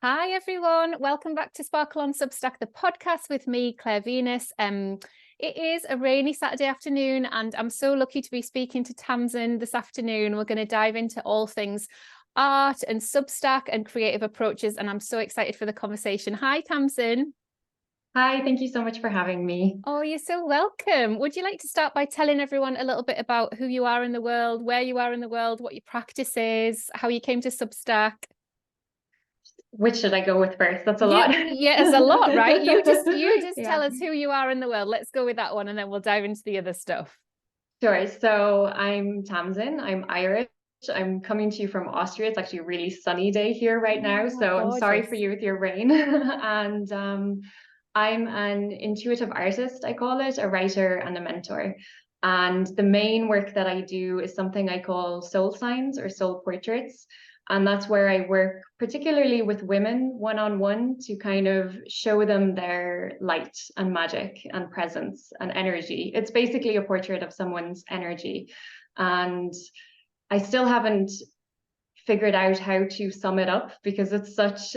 Hi everyone, welcome back to Sparkle on Substack, the podcast with me, Claire Venus. It is a rainy Saturday afternoon and I'm so lucky to be speaking to Tamzin this afternoon. We're going to dive into all things art and Substack and creative approaches, and I'm so excited for the conversation. Hi Tamzin. Hi, thank you so much for having me. Oh, you're so welcome. Would you like to start by telling everyone a little bit about who you are in the world, where you are in the world, what your practice is, how you came to Substack? Which should I go with first? That's a lot. Yeah, it's a lot, right? You just Yeah, tell us who you are in the world. Let's go with that one, and then we'll dive into the other stuff. sure. So I'm Tamzin. I'm Irish. I'm coming to you from Austria. It's actually a really sunny day here right now. Oh, So I'm sorry for gorgeous. you with your rain. And I'm an intuitive artist, I call it, a writer and a mentor. And the main work that I do is something I call soul signs or soul portraits. And that's where I work particularly with women one-on-one to kind of show them their light and magic and presence and energy. It's basically a portrait of someone's energy. And I still haven't figured out how to sum it up because it's such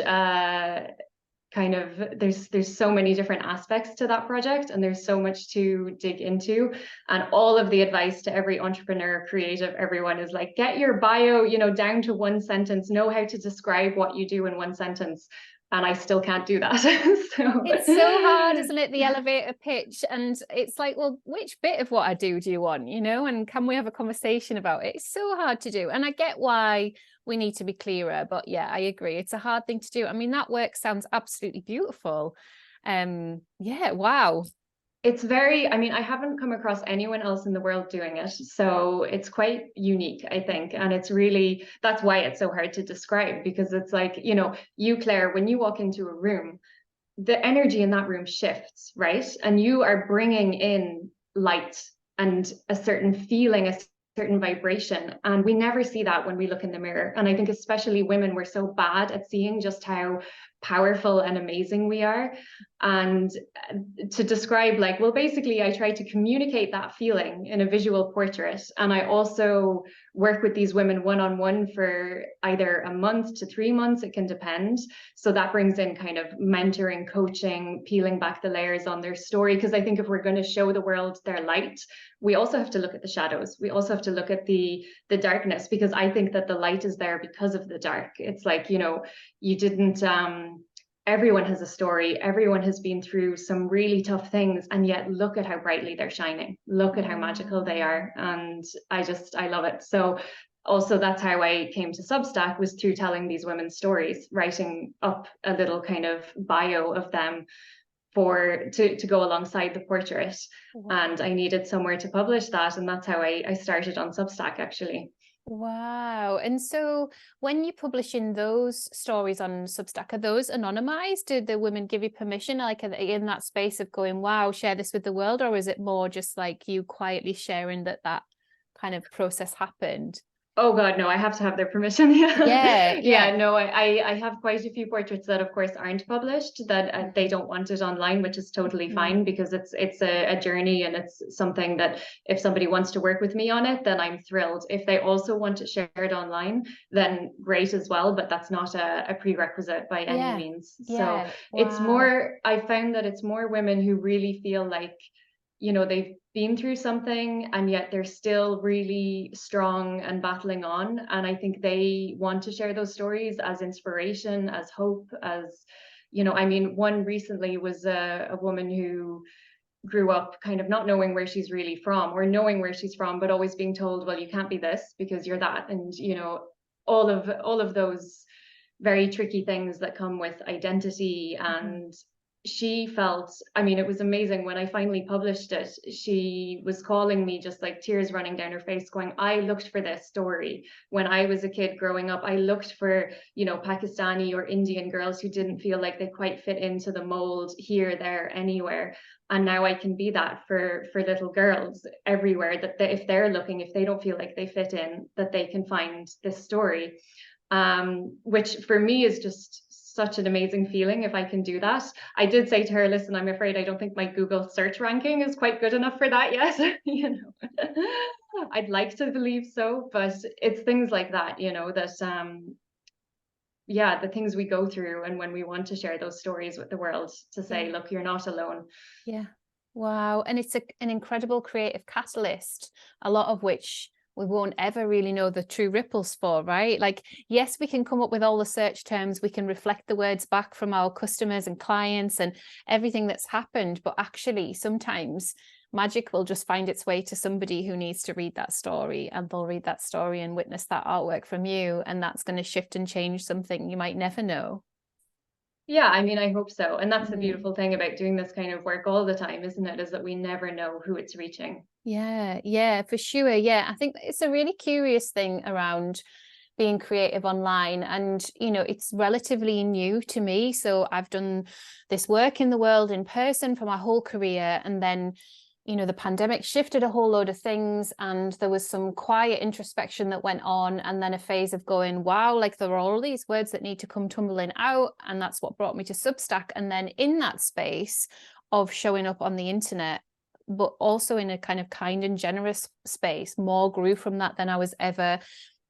kind of there's so many different aspects to that project and there's so much to dig into, and all of the advice to every entrepreneur, creative, everyone is like, get your bio down to one sentence, know how to describe what you do in one sentence, and I still can't do that. So It's so hard, isn't it? The elevator pitch. And it's like, well, which bit of what I do you want, And can we have a conversation about it? It's so hard to do. And I get why we need to be clearer. But yeah, I agree. It's a hard thing to do. I mean, that work sounds absolutely beautiful. Yeah, wow. it's very, I mean, I haven't come across anyone else in the world doing it. So it's quite unique, I think. And it's really, that's why it's so hard to describe, because it's like, you, Claire, when you walk into a room, the energy in that room shifts, right? And you are bringing in light and a certain feeling, a certain vibration. And we never see that when we look in the mirror. And I think especially women, we're so bad at seeing just how powerful and amazing we are. And to describe, like, well, basically I try to communicate that feeling in a visual portrait. And I also work with these women one-on-one for either a month to 3 months, it can depend. So that brings in kind of mentoring, coaching, peeling back the layers on their story. Because I think if we're going to show the world their light, we also have to look at the shadows. We also have to look at the darkness, because I think that the light is there because of the dark. It's like, you didn't everyone has a story, everyone has been through some really tough things, and yet look at how brightly they're shining, look at how magical they are. And I love it. So also that's how I came to Substack, was through telling these women's stories, writing up a little kind of bio of them to go alongside the portrait. And I needed somewhere to publish that, and that's how I started on Substack, actually. Wow. And so when you're publishing those stories on Substack, are those anonymized? Do the women give you permission? Like, are they in that space of going, wow, share this with the world? Or is it more just like you quietly sharing that kind of process happened? Oh God, no, I have to have their permission. Yeah, Yeah, no, I have quite a few portraits that of course aren't published, that they don't want it online, which is totally fine, because it's a journey, and it's something that if somebody wants to work with me on it, then I'm thrilled. If they also want it shared online, then great as well, but that's not a prerequisite by any means. So Yeah. it's Wow. more, I found that it's more women who really feel like, they've been through something and yet they're still really strong and battling on. And I think they want to share those stories as inspiration, as hope, as, I mean, one recently was a woman who grew up kind of not knowing where she's really from, or knowing where she's from, but always being told, well, you can't be this because you're that. And, all of those very tricky things that come with identity. And she felt, I mean, it was amazing when I finally published it. She was calling me, just like tears running down her face, going, I looked for this story when I was a kid growing up. I looked for, Pakistani or Indian girls who didn't feel like they quite fit into the mold here, there, anywhere. And now I can be that for little girls everywhere, that if they're looking, if they don't feel like they fit in, that they can find this story. Which for me is just such an amazing feeling if I can do that. I did say to her, listen, I'm afraid I don't think my Google search ranking is quite good enough for that yet. I'd like to believe so, but it's things like that, that the things we go through, and when we want to share those stories with the world, to say, Yeah. look, you're not alone. Yeah. Wow. And it's an incredible creative catalyst, a lot of which we won't ever really know the true ripples for, right? Like, yes, we can come up with all the search terms, we can reflect the words back from our customers and clients and everything that's happened, but actually sometimes magic will just find its way to somebody who needs to read that story, and they'll read that story and witness that artwork from you, and that's going to shift and change something you might never know. Yeah, I mean, I hope so. And that's the Mm. beautiful thing about doing this kind of work all the time, isn't it? Is that we never know who it's reaching. Yeah, for sure. Yeah, I think it's a really curious thing around being creative online, and it's relatively new to me. So I've done this work in the world in person for my whole career, and then the pandemic shifted a whole load of things, and there was some quiet introspection that went on, and then a phase of going, wow, like there are all these words that need to come tumbling out, and that's what brought me to Substack. And then in that space of showing up on the internet, but also in a kind and generous space, more grew from that than I was ever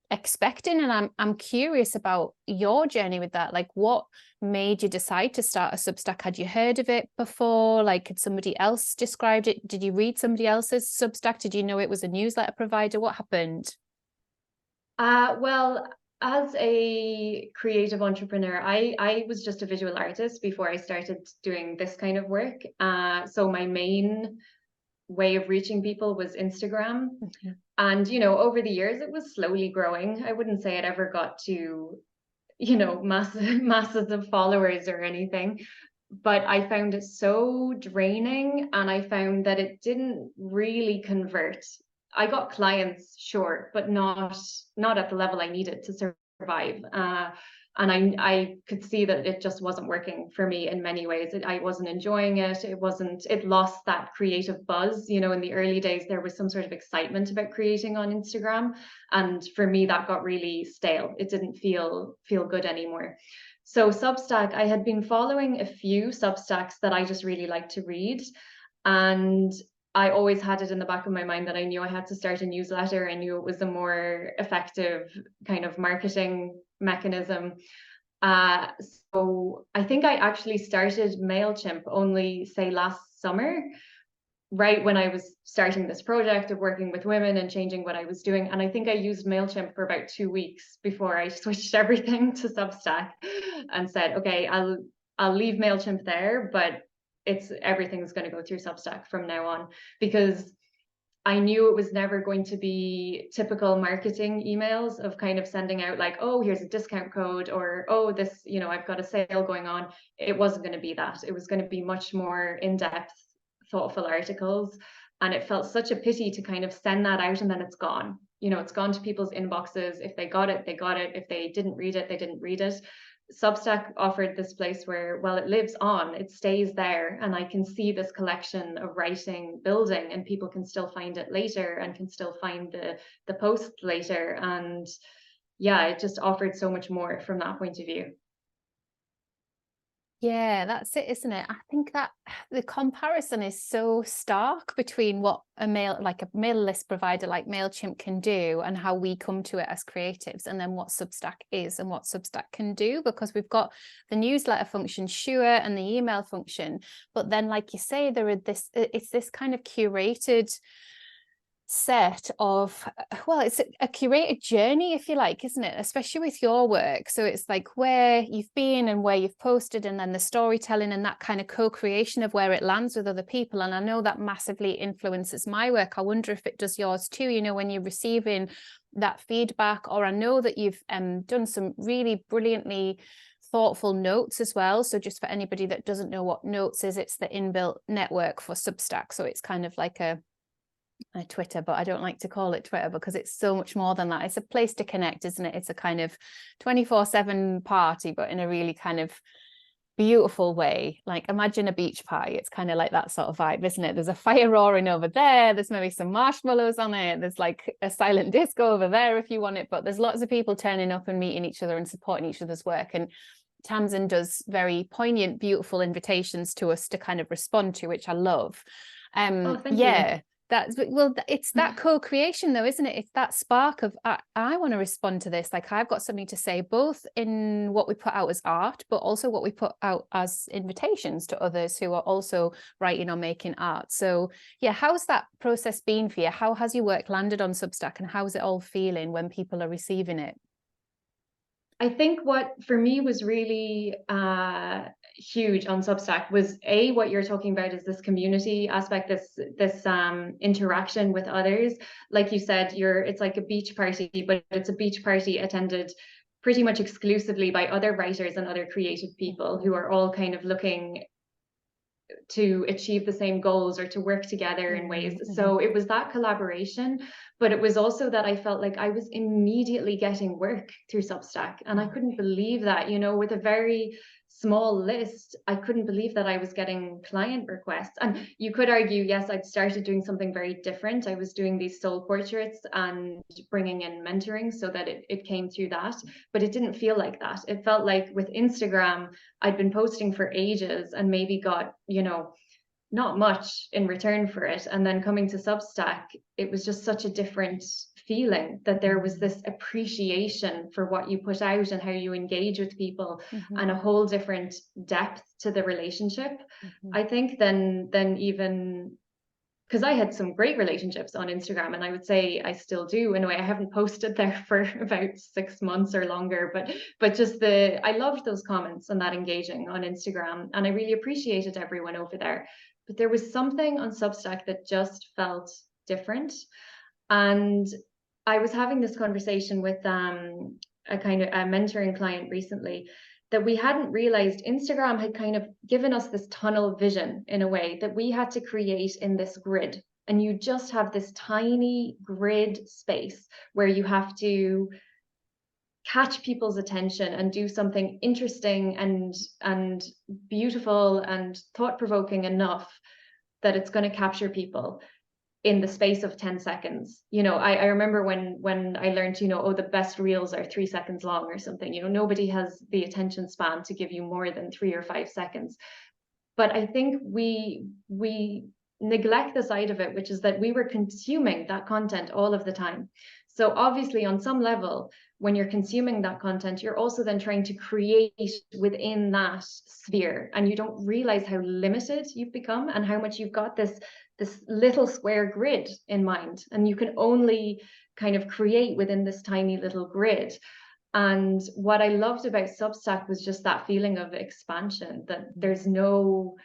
expecting. And I'm curious about your journey with that. Like, what made you decide to start a Substack? Had you heard of it before? Like, had somebody else described it? Did you read somebody else's Substack? Did you know it was a newsletter provider? What happened? Well, as a creative entrepreneur, I was just a visual artist before I started doing this kind of work. So my main way of reaching people was Instagram. Mhm. And, over the years, it was slowly growing. I wouldn't say it ever got to, masses of followers or anything. But I found it so draining, and I found that it didn't really convert. I got clients, sure, but not at the level I needed to survive. And I could see that it just wasn't working for me in many ways. I wasn't enjoying it. It lost that creative buzz. In the early days, there was some sort of excitement about creating on Instagram. And for me, that got really stale. It didn't feel good anymore. So Substack, I had been following a few Substacks that I just really like to read. And I always had it in the back of my mind that I knew I had to start a newsletter. I knew it was a more effective kind of marketing mechanism. Uh, so I think I actually started MailChimp only, say, last summer, right when I was starting this project of working with women and changing what I was doing. And I think I used MailChimp for about 2 weeks before I switched everything to Substack and said, okay, I'll leave MailChimp there, but everything's going to go through Substack from now on, because I knew it was never going to be typical marketing emails of kind of sending out like, oh, here's a discount code, or, oh, this, I've got a sale going on. It wasn't going to be that. It was going to be much more in-depth, thoughtful articles. And it felt such a pity to kind of send that out and then it's gone. It's gone to people's inboxes. If they got it, they got it. If they didn't read it, they didn't read it. Substack offered this place where, well, it lives on, it stays there, and I can see this collection of writing building, and people can still find it later and can still find the post later. And yeah, it just offered so much more from that point of view. Yeah, that's it, isn't it? I think that the comparison is so stark between what a mail list provider like MailChimp can do and how we come to it as creatives, and then what Substack is and what Substack can do, because we've got the newsletter function, sure, and the email function. But then, like you say, it's this kind of curated set of, well, it's a curated journey, if you like, isn't it? Especially with your work. So it's like where you've been and where you've posted, and then the storytelling and that kind of co-creation of where it lands with other people. And I know that massively influences my work. I wonder if it does yours too, when you're receiving that feedback. Or I know that you've done some really brilliantly thoughtful notes as well. So just for anybody that doesn't know what notes is, it's the inbuilt network for Substack. So it's kind of like a Twitter, but I don't like to call it Twitter because it's so much more than that. It's a place to connect, isn't it? It's a kind of 24/7 party, but in a really kind of beautiful way. Like, imagine a beach party. It's kind of like that sort of vibe, isn't it? There's a fire roaring over there. There's maybe some marshmallows on it. There's like a silent disco over there if you want it, but there's lots of people turning up and meeting each other and supporting each other's work. And Tamzin does very poignant, beautiful invitations to us to kind of respond to, which I love. Oh, thank you. It's that co-creation though, isn't it? It's that spark of I want to respond to this. Like I've got something to say, both in what we put out as art, but also what we put out as invitations to others who are also writing or making art. So yeah, how's that process been for you? How has your work landed on Substack, and how's it all feeling when people are receiving it? I think what for me was really huge on Substack was what you're talking about is this community aspect, this interaction with others. Like you said, it's like a beach party, but it's a beach party attended pretty much exclusively by other writers and other creative people who are all kind of looking to achieve the same goals or to work together in ways. So it was that collaboration, but it was also that I felt like I was immediately getting work through Substack, and I couldn't believe that, with a very small list, I couldn't believe that I was getting client requests. And you could argue, yes, I'd started doing something very different. I was doing these soul portraits and bringing in mentoring so that it came through that, but it didn't feel like that. It felt like with Instagram, I'd been posting for ages and maybe got, not much in return for it. And then coming to Substack, it was just such a different feeling that there was this appreciation for what you put out and how you engage with people, and a whole different depth to the relationship. I think than even, because I had some great relationships on Instagram, and I would say I still do in a way. I haven't posted there for about 6 months or longer, but just I loved those comments and that engaging on Instagram, and I really appreciated everyone over there. But there was something on Substack that just felt different. And I was having this conversation with a kind of a mentoring client recently, that we hadn't realized Instagram had kind of given us this tunnel vision in a way, that we had to create in this grid. And you just have this tiny grid space where you have to catch people's attention and do something interesting and beautiful and thought-provoking enough that it's going to capture people in the space of 10 seconds. I remember when I learned, the best reels are 3 seconds long or something. Nobody has the attention span to give you more than 3 or 5 seconds. But I think we neglect the side of it, which is that we were consuming that content all of the time. So obviously on some level, when you're consuming that content, you're also then trying to create within that sphere, and you don't realize how limited you've become and how much you've got this little square grid in mind, and you can only kind of create within this tiny little grid. And what I loved about Substack was just that feeling of expansion, that there's no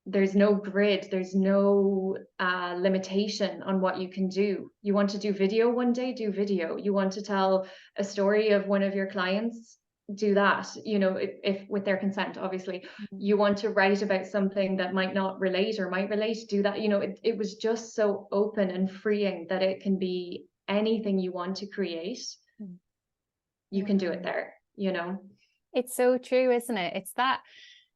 grid, there's no limitation on what you can do. You want to do video one day, do video. You want to tell a story of one of your clients, do that, if with their consent, obviously. You want to write about something that might not relate or might relate, do that. It was just so open and freeing that it can be anything you want to create. You can do it there, It's so true, isn't it? It's that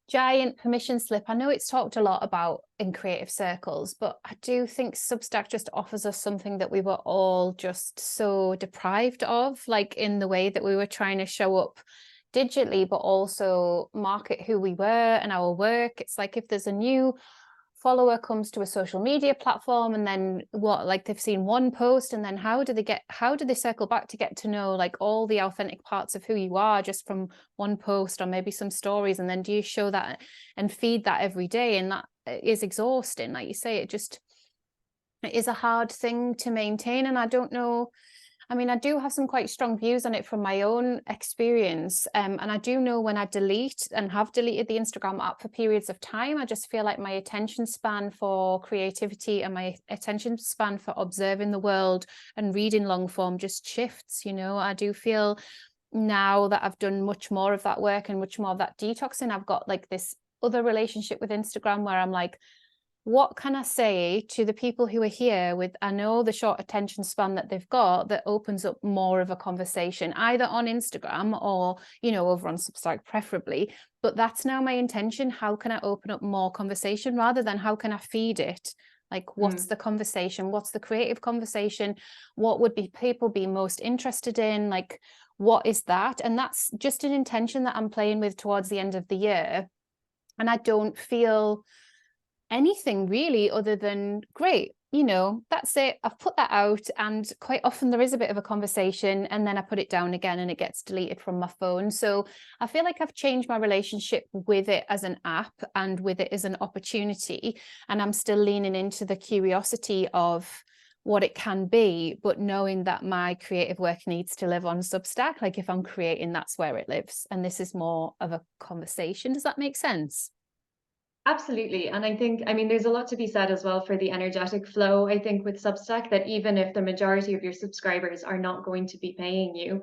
giant permission slip. I know it's talked a lot about in creative circles, but I do think Substack just offers us something that we were all just so deprived of, like in the way that we were trying to show up digitally, but also market who we were and our work. It's like if there's a new follower comes to a social media platform, and then they've seen one post, and then how do they circle back to get to know like all the authentic parts of who you are just from one post or maybe some stories? And then do you show that and feed that every day? And that is exhausting. Like you say, it is a hard thing to maintain. And I don't know, I do have some quite strong views on it from my own experience. And I do know when I delete and have deleted the Instagram app for periods of time, I just feel like my attention span for creativity and my attention span for observing the world and reading long form just shifts. I do feel now that I've done much more of that work and much more of that detoxing, I've got like this other relationship with Instagram where I'm like, what can I say to the people who are here with, I know the short attention span that they've got, that opens up more of a conversation, either on Instagram or, over on Substack preferably. But that's now my intention. How can I open up more conversation rather than how can I feed it? Like, what's the conversation? What's the creative conversation? What would people be most interested in? Like, what is that? And that's just an intention that I'm playing with towards the end of the year. And I don't feel anything really other than great. you know, that's it. I've put that out, and quite often there is a bit of a conversation, and then I put it down again and it gets deleted from my phone. So I feel like I've changed my relationship with it as an app and with it as an opportunity. And I'm still leaning into the curiosity of what it can be, but knowing that my creative work needs to live on Substack. Like if I'm creating, that's where it lives. And this is more of a conversation. Does that make sense? Absolutely. And I think, I mean, there's a lot to be said as well for the energetic flow. I think with Substack, that even if the majority of your subscribers are not going to be paying you,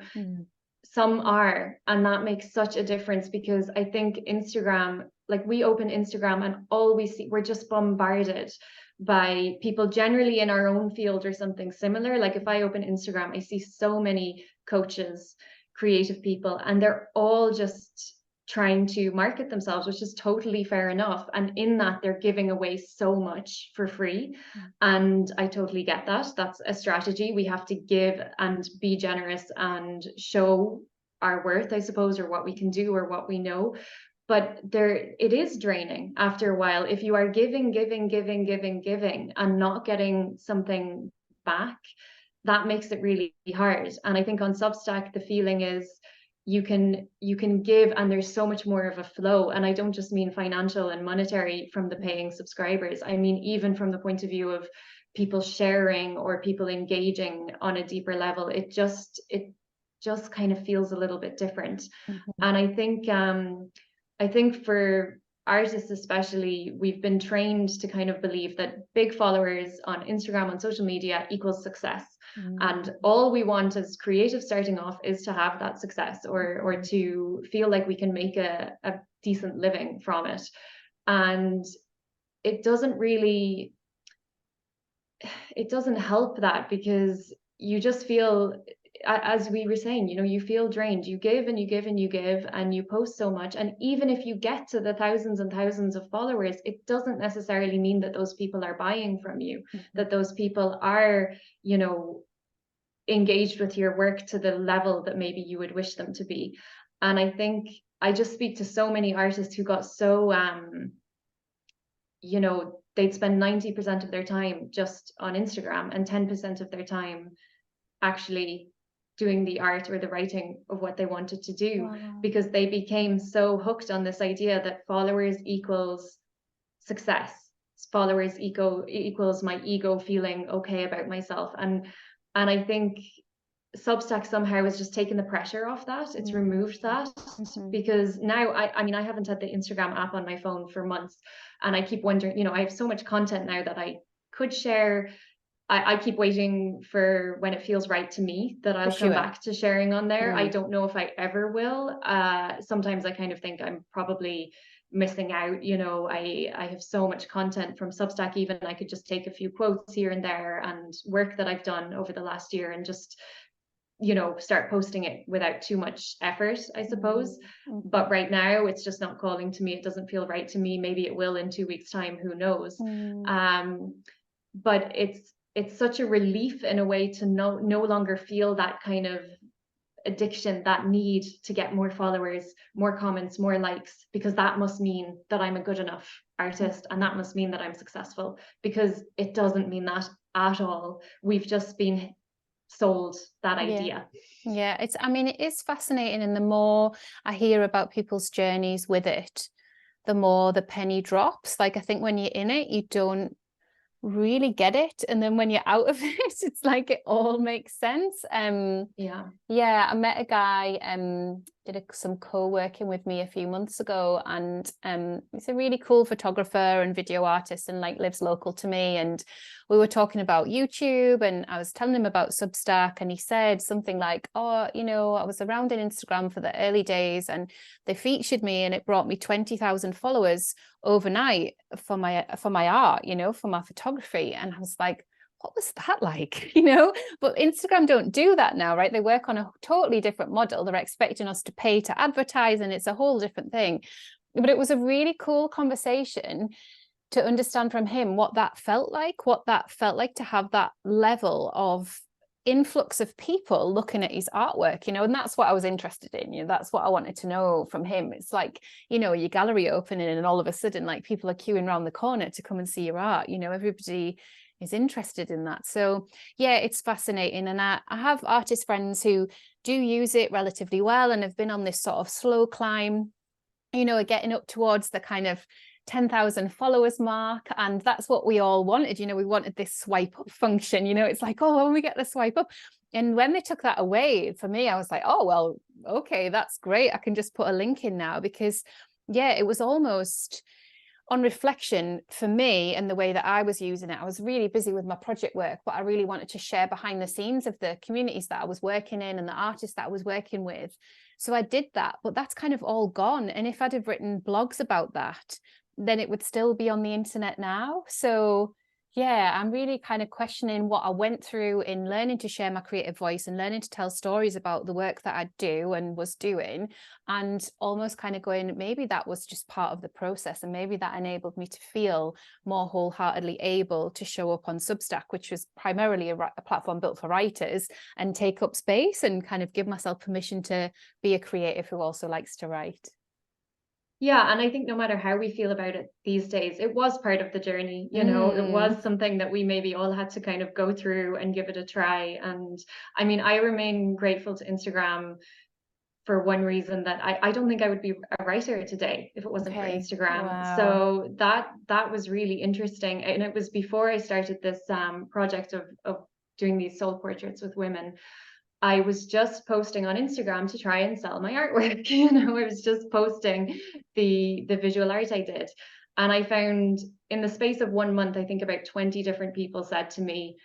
some are. And that makes such a difference, because I think Instagram, like we open Instagram and all we see, we're just bombarded by people generally in our own field or something similar. Like if I open Instagram, I see so many coaches, creative people, and they're all just trying to market themselves, which is totally fair enough. And in that, they're giving away so much for free. And I totally get that. That's a strategy. We have to give and be generous and show our worth, I suppose, or what we can do or what we know. But it is draining after a while if you are giving and not getting something back. That makes it really hard. And I think on Substack, the feeling is you can give, and there's so much more of a flow. And I don't just mean financial and monetary from the paying subscribers. I mean, even from the point of view of people sharing or people engaging on a deeper level, it just kind of feels a little bit different. And I think for artists especially, we've been trained to kind of believe that big followers on Instagram, on social media, equals success. And all we want as creatives starting off is to have that success, or to feel like we can make a decent living from it. And it doesn't help that, because you just feel, as we were saying, you know, you feel drained. You give and you give and you give, and you post so much. And even if you get to the thousands and thousands of followers, it doesn't necessarily mean that those people are buying from you, that those people are, you know, engaged with your work to the level that maybe you would wish them to be. And I think I just speak to so many artists who got so, you know, they'd spend 90% of their time just on Instagram and 10% of their time actually doing the art or the writing of what they wanted to do. Wow. Because they became so hooked on this idea that followers equals success. Followers equals my ego feeling okay about myself. And I think Substack somehow has just taken the pressure off that. It's removed that, because now I mean, I haven't had the Instagram app on my phone for months, and I keep wondering, you know, I have so much content now that I could share. I keep waiting for when it feels right to me that I'll come back to sharing on there. I don't know if I ever will. Sometimes I kind of think I'm probably missing out. You know, I have so much content from Substack. Even I could just take a few quotes here and there and work that I've done over the last year and just, you know, start posting it without too much effort, I suppose. But right now it's just not calling to me. It doesn't feel right to me. Maybe it will in 2 weeks' time, who knows. But it's such a relief in a way to no longer feel that kind of addiction, that need to get more followers, more comments, more likes, because that must mean that I'm a good enough artist, and that must mean that I'm successful, because it doesn't mean that at all. We've just been sold that idea. Yeah, it's, I mean, it is fascinating, and the more I hear about people's journeys with it, the more the penny drops. Like, I think when you're in it, you don't really get it, and then when you're out of it, it's like it all makes sense. Yeah, I met a guy did some co-working with me a few months ago, and he's a really cool photographer and video artist, and like lives local to me, and we were talking about YouTube, and I was telling him about Substack, and he said something like, oh, you know, I was around in Instagram for the early days and they featured me and it brought me 20,000 followers overnight for my art, you know, for my photography. And I was like, what was that like? You know, but Instagram don't do that now, right? They work on a totally different model. They're expecting us to pay to advertise, and it's a whole different thing. But it was a really cool conversation to understand from him what that felt like to have that level of influx of people looking at his artwork, you know. And that's what I was interested in, you know, that's what I wanted to know from him. It's like, you know, your gallery opening and all of a sudden like people are queuing around the corner to come and see your art, you know. Everybody is interested in that. So yeah, it's fascinating. And I have artist friends who do use it relatively well and have been on this sort of slow climb, you know, getting up towards the kind of 10,000 followers mark. And that's what we all wanted. You know, we wanted this swipe up function, you know, it's like, oh, when we get the swipe up. And when they took that away, for me, I was like, oh, well, okay, that's great. I can just put a link in now, because yeah, it was almost, on reflection for me and the way that I was using it, I was really busy with my project work, but I really wanted to share behind the scenes of the communities that I was working in and the artists that I was working with. So I did that, but that's kind of all gone. And if I'd have written blogs about that, then it would still be on the internet now. So yeah, I'm really kind of questioning what I went through in learning to share my creative voice and learning to tell stories about the work that I do and was doing, and almost kind of going, maybe that was just part of the process, and maybe that enabled me to feel more wholeheartedly able to show up on Substack, which was primarily a platform built for writers, and take up space and kind of give myself permission to be a creative who also likes to write. Yeah, and I think no matter how we feel about it these days, it was part of the journey, you know, it was something that we maybe all had to kind of go through and give it a try. And I mean, I remain grateful to Instagram for one reason, that I don't think I would be a writer today if it wasn't for Okay. Instagram. Wow. So that was really interesting. And it was before I started this project of doing these soul portraits with women. I was just posting on Instagram to try and sell my artwork. You know, I was just posting the visual art I did. And I found in the space of 1 month, I think about 20 different people said to me,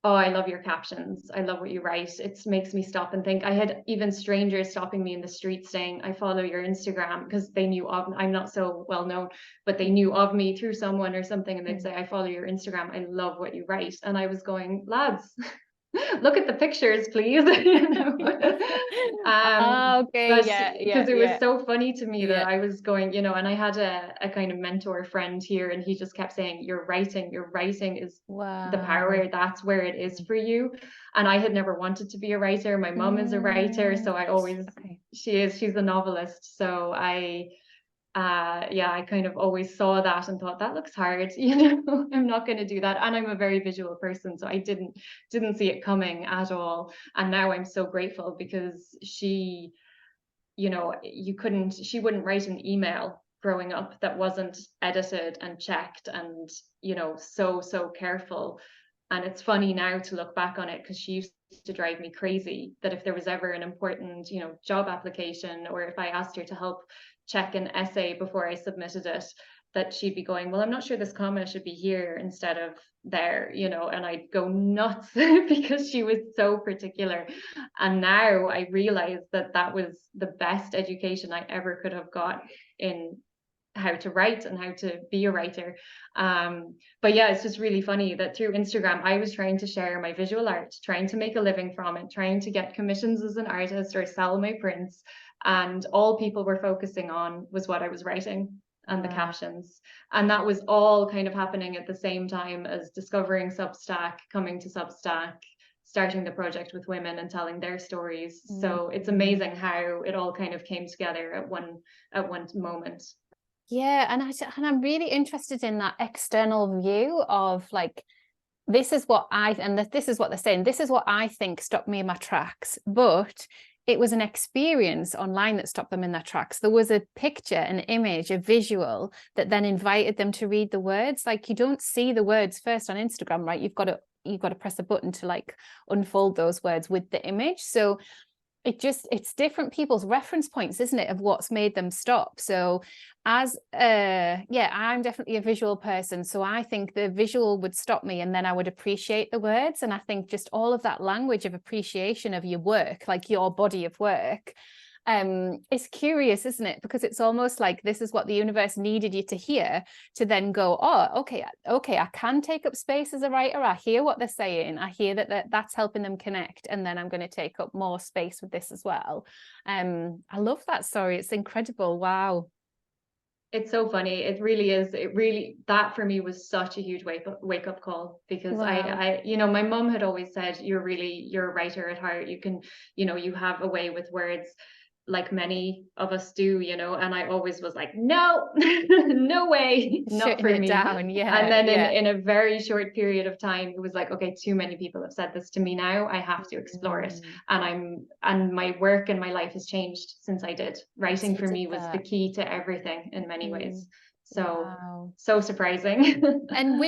"Oh, I love your captions. I love what you write. It makes me stop and think." I had even strangers stopping me in the street saying, "I follow your Instagram," because they knew of, I'm not so well known, but they knew of me through someone or something. And they'd say, "I follow your Instagram. I love what you write." And I was going, lads, look at the pictures, please. You know? Okay, But yeah, because it was yeah, so funny to me that yeah. I was going, you know, and I had a kind of mentor friend here, and he just kept saying, your writing is the Wow. power. That's where it is for you. And I had never wanted to be a writer. My mom is a writer, so I Right. always, Okay. she's a novelist. So yeah, I kind of always saw that and thought that looks hard, you know. I'm not going to do that. And I'm a very visual person, so I didn't see it coming at all. And now I'm so grateful, because she, you know, she wouldn't write an email growing up that wasn't edited and checked and, you know, so careful. And it's funny now to look back on it, because she used to drive me crazy that if there was ever an important, you know, job application, or if I asked her to help check an essay before I submitted it, that she'd be going, "Well, I'm not sure this comma should be here instead of there," you know, and I'd go nuts because she was so particular. And now I realize that that was the best education I ever could have got in how to write and how to be a writer. But yeah, it's just really funny that through Instagram, I was trying to share my visual art, trying to make a living from it, trying to get commissions as an artist or sell my prints. And all people were focusing on was what I was writing and the Wow. captions. And that was all kind of happening at the same time as discovering Substack, coming to Substack, starting the project with women and telling their stories. So it's amazing how it all kind of came together at one moment. Yeah, and I'm really interested in that external view of like, this is what this is what they're saying. This is what I think stopped me in my tracks, but it was an experience online that stopped them in their tracks. There was a picture, an image, a visual that then invited them to read the words. Like, you don't see the words first on Instagram, right? You've got to press a button to like unfold those words with the image. So it's different people's reference points, isn't it, of what's made them stop. So as yeah, I'm definitely a visual person, so I think the visual would stop me, and then I would appreciate the words. And I think just all of that language of appreciation of your work, like your body of work, it's curious, isn't it? Because it's almost like this is what the universe needed you to hear, to then go, oh, okay, I can take up space as a writer. I hear what they're saying. I hear that's helping them connect, and then I'm going to take up more space with this as well. I love that story. It's incredible. Wow. It's so funny. It really is. It really, that for me was such a huge wake up call, because Wow. you know, my mom had always said, you're a writer at heart. You can, you know, you have a way with words. like many of us do, you know, and I always was like, no, no way, not Shutting for it me. down. Yeah. And then Yeah. in a very short period of time, it was like, okay, too many people have said this to me now. I have to explore it. And my work and my life has changed since I did. Writing for me was the key to everything in many ways. So, wow. so surprising. And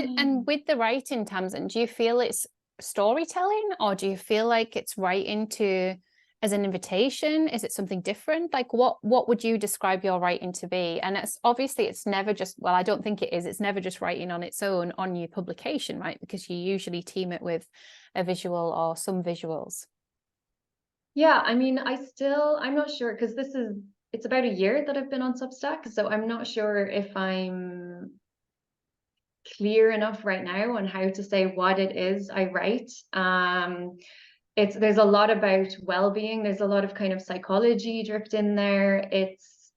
with the writing, Tamzin, do you feel it's storytelling, or do you feel like it's writing to as an invitation? Is it something different? Like what would you describe your writing to be? And it's obviously it's never just, well, I don't think it is. It's never just writing on its own on your publication, right? Because you usually team it with a visual or some visuals. Yeah, I mean, I'm not sure because it's about a year that I've been on Substack, so I'm not sure if I'm clear enough right now on how to say what it is I write. There's a lot about well-being. There's a lot of kind of psychology dripped in there. It's,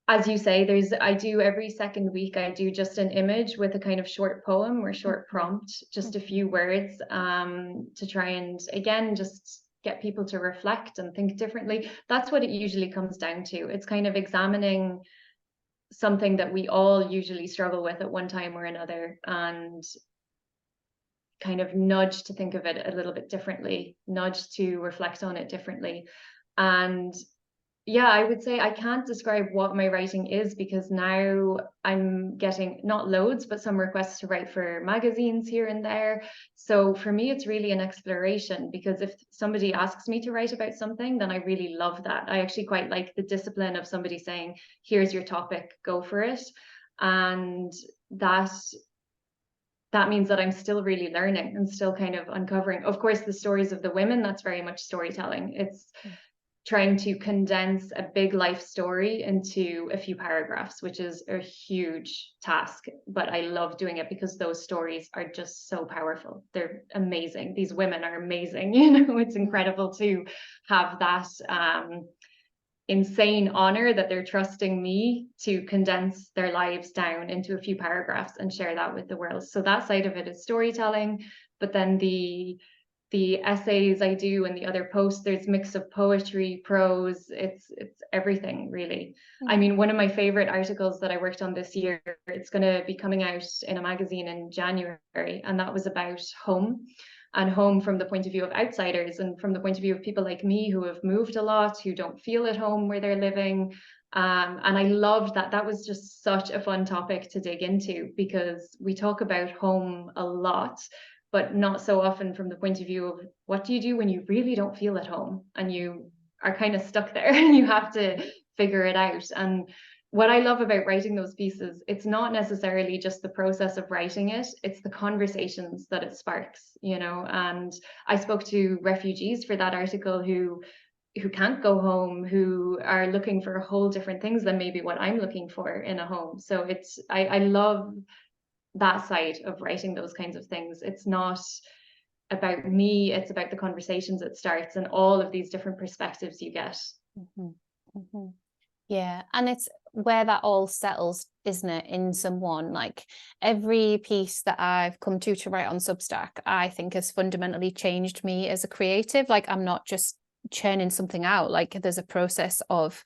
as you say, I do every second week, I do just an image with a kind of short poem or short prompt, just a few words, to try and again just get people to reflect and think differently. That's what it usually comes down to. It's kind of examining something that we all usually struggle with at one time or another, and kind of nudge to think of it a little bit differently, nudge to reflect on it differently. And yeah, I would say I can't describe what my writing is because now I'm getting not loads, but some requests to write for magazines here and there. So for me, it's really an exploration, because if somebody asks me to write about something, then I really love that. I actually quite like the discipline of somebody saying, here's your topic, go for it. And that means that I'm still really learning and still kind of uncovering. Of course, the stories of the women, that's very much storytelling. It's trying to condense a big life story into a few paragraphs, which is a huge task. But I love doing it because those stories are just so powerful. They're amazing. These women are amazing. You know, it's incredible to have that insane honor that they're trusting me to condense their lives down into a few paragraphs and share that with the world. So that side of it is storytelling. But then the essays I do and the other posts, there's mix of poetry, prose, it's everything really. I mean, one of my favorite articles that I worked on this year, it's going to be coming out in a magazine in January, and that was about home, and home from the point of view of outsiders and from the point of view of people like me who have moved a lot, who don't feel at home where they're living. And I loved that. That was just such a fun topic to dig into, because we talk about home a lot, but not so often from the point of view of what do you do when you really don't feel at home and you are kind of stuck there and you have to figure it out. And what I love about writing those pieces, it's not necessarily just the process of writing it, it's the conversations that it sparks, you know. And I spoke to refugees for that article who can't go home, who are looking for whole different things than maybe what I'm looking for in a home. So I love that side of writing those kinds of things. It's not about me, it's about the conversations it starts and all of these different perspectives you get. Yeah, and it's where that all settles, isn't it, in someone. Like every piece that I've come to write on Substack, I think has fundamentally changed me as a creative. Like I'm not just churning something out, like there's a process of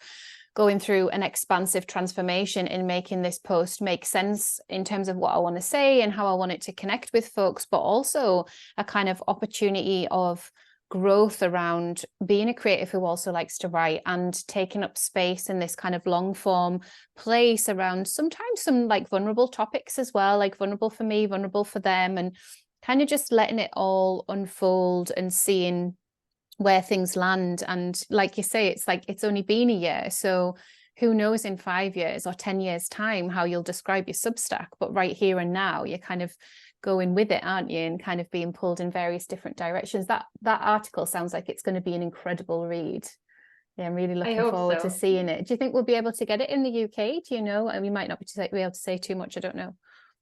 going through an expansive transformation in making this post make sense in terms of what I want to say and how I want it to connect with folks, but also a kind of opportunity of growth around being a creative who also likes to write and taking up space in this kind of long form place around sometimes some like vulnerable topics as well, like vulnerable for me, vulnerable for them, and kind of just letting it all unfold and seeing where things land. And like you say, it's like it's only been a year, so who knows in 5 years or 10 years time how you'll describe your Substack, but right here and now you're kind of going with it, aren't you, and kind of being pulled in various different directions. That article sounds like it's going to be an incredible read. Yeah, I'm really looking forward to seeing it. Do you think we'll be able to get it in the UK? Do you know? And we might not be able to say too much, I don't know.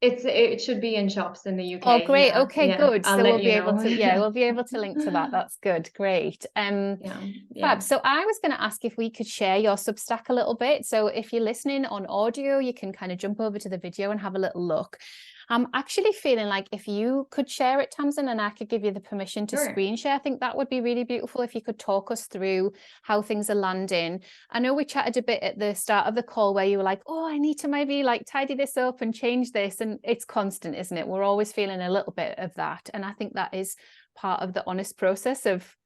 It should be in shops in the UK. Oh, great. Yeah, okay, yeah. good. I'll so let we'll be you able know. to, we'll be able to link to that. That's good. Great. Fab. So I was going to ask if we could share your Substack a little bit. So if you're listening on audio, you can kind of jump over to the video and have a little look. I'm actually feeling like if you could share it, Tamzin, and I could give you the permission to Sure. screen share, I think that would be really beautiful if you could talk us through how things are landing. I know we chatted a bit at the start of the call where you were like, oh, I need to maybe like tidy this up and change this. And it's constant, isn't it? We're always feeling a little bit of that. And I think that is part of the honest process of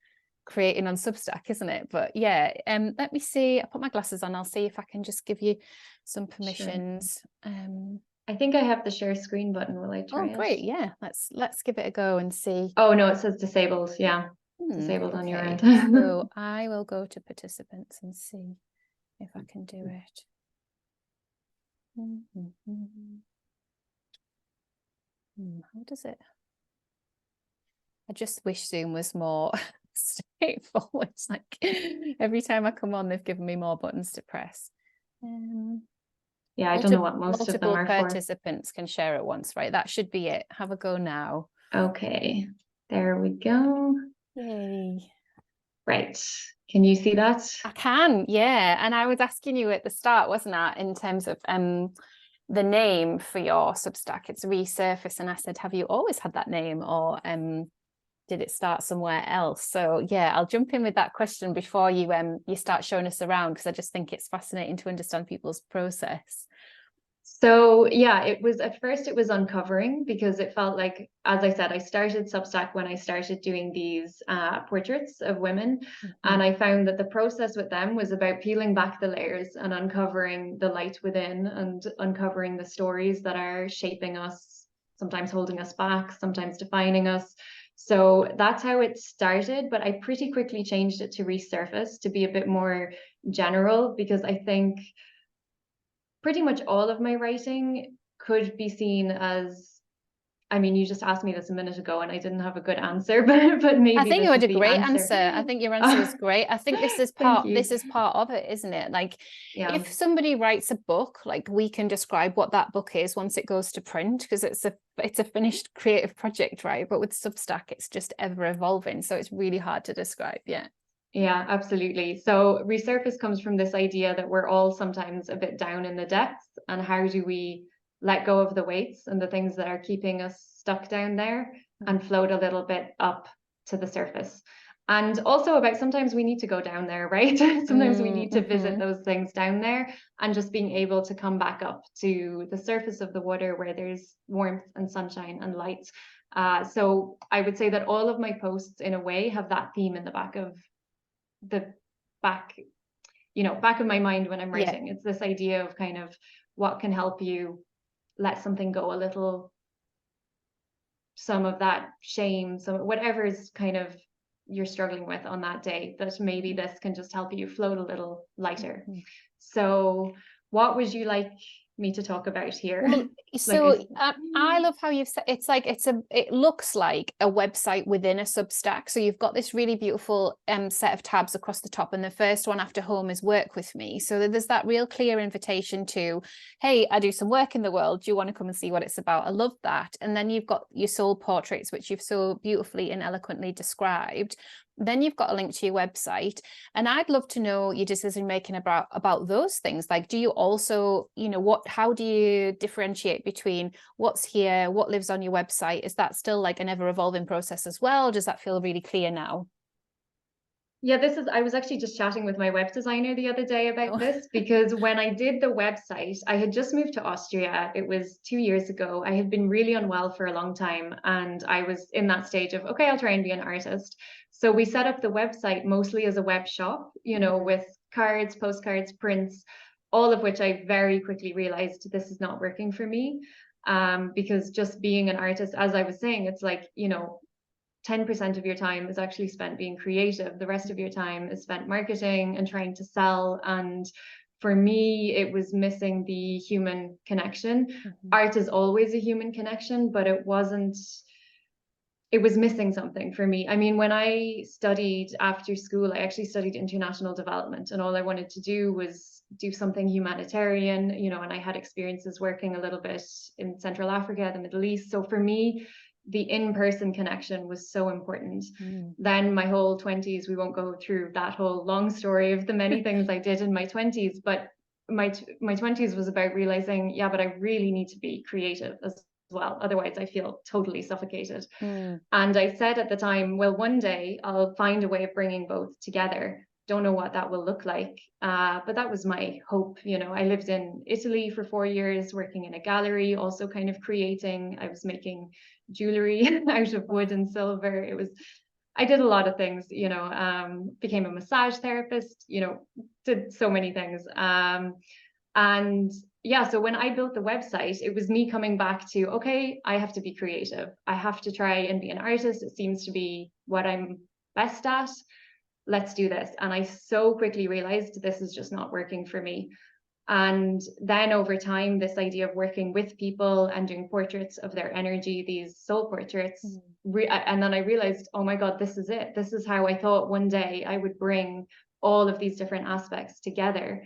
creating on Substack, isn't it? But yeah, let me see. I'll put my glasses on. I'll see if I can just give you some permissions. Sure. I think I have the share screen button. Will I try it? Oh, great. Yeah, let's give it a go and see. Oh, no, it says disabled. Yeah, disabled on your Okay. end. So I will go to participants and see if I can do it. How does it? I just wish Zoom was more straightforward. It's like every time I come on, they've given me more buttons to press. Yeah, I don't know what most of them are multiple for. participants can share at once, right? That should be it. Have a go now. Okay, there we go. Yay. Right. Can you see that? I can, yeah. And I was asking you at the start, wasn't I, in terms of the name for your Substack, it's Resurface. And I said, have you always had that name, or did it start somewhere else? So yeah, I'll jump in with that question before you you start showing us around, because I just think it's fascinating to understand people's process. So yeah, it was at first it was uncovering, because it felt like, as I said, I started Substack when I started doing these portraits of women. And I found that the process with them was about peeling back the layers and uncovering the light within, and uncovering the stories that are shaping us, sometimes holding us back, sometimes defining us. So that's how it started, but I pretty quickly changed it to Resurface to be a bit more general, because I think pretty much all of my writing could be seen as, I mean, you just asked me this a minute ago and I didn't have a good answer, but maybe I think you this had is a the great answer. answer. I think your answer is great. I think this is Thank part you. this is part of it, isn't it? Like Yeah. if somebody writes a book, like we can describe what that book is once it goes to print, because it's a finished creative project, right? But with Substack, it's just ever evolving. So it's really hard to describe. Yeah. Yeah, absolutely. So Resurface comes from this idea that we're all sometimes a bit down in the depths, and how do we let go of the weights and the things that are keeping us stuck down there and float a little bit up to the surface. And also about sometimes we need to go down there, right? Sometimes we need to visit those things down there, and just being able to come back up to the surface of the water where there's warmth and sunshine and light. So I would say that all of my posts in a way have that theme in the back of my mind when I'm writing. It's this idea of kind of what can help you let something go a little, some of that shame, some whatever is kind of you're struggling with on that day, that maybe this can just help you float a little lighter. So what would you like me to talk about here? Well, so I love how you've said it's like it looks like a website within a Substack. So you've got this really beautiful set of tabs across the top, and the first one after home is work with me. So there's that real clear invitation to, hey, I do some work in the world. Do you want to come and see what it's about? I love that. And then you've got your soul portraits, which you've so beautifully and eloquently described. Then you've got a link to your website, and I'd love to know your decision making about those things. Like, do you also, how do you differentiate between what's here, what lives on your website? Is that still like an ever evolving process as well? Does that feel really clear now? Yeah, I was actually just chatting with my web designer the other day about this, because when I did the website, I had just moved to Austria. It was 2 years ago. I had been really unwell for a long time, and I was in that stage of, okay, I'll try and be an artist. So we set up the website mostly as a web shop, with cards, postcards, prints, all of which I very quickly realized this is not working for me. Because just being an artist, as I was saying, it's like, 10% of your time is actually spent being creative. The rest of your time is spent marketing and trying to sell. And for me, it was missing the human connection. Art is always a human connection, but it was missing something for me. I mean, when I studied after school, I actually studied international development, and all I wanted to do was do something humanitarian, and I had experiences working a little bit in Central Africa, the Middle East. So for me, the in-person connection was so important. Then my whole 20s, we won't go through that whole long story of the many things I did in my 20s, but my 20s was about realizing, yeah, but I really need to be creative as well. Otherwise, I feel totally suffocated. Mm. And I said at the time, well, one day I'll find a way of bringing both together. Don't know what that will look like. But that was my hope. I lived in Italy for 4 years, working in a gallery, also kind of creating. I was making jewelry out of wood and silver. I did a lot of things, became a massage therapist, did so many things. And yeah, so when I built the website, it was me coming back to, okay, I have to be creative. I have to try and be an artist. It seems to be what I'm best at. Let's do this. And I so quickly realized this is just not working for me. And then over time, this idea of working with people and doing portraits of their energy, these soul portraits, and then I realized, oh my God, this is it. This is how I thought one day I would bring all of these different aspects together.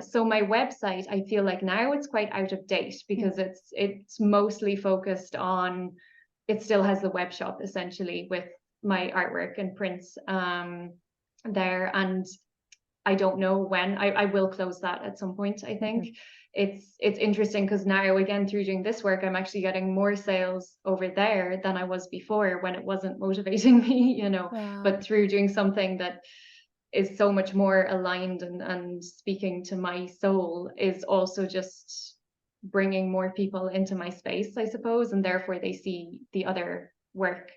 So my website, I feel like now it's quite out of date because it's mostly focused on, it still has the web shop essentially with my artwork and prints there. And I don't know when I will close that at some point. I think it's interesting because now, again, through doing this work, I'm actually getting more sales over there than I was before when it wasn't motivating me, Wow. But through doing something that is so much more aligned and speaking to my soul is also just bringing more people into my space, I suppose, and therefore they see the other work.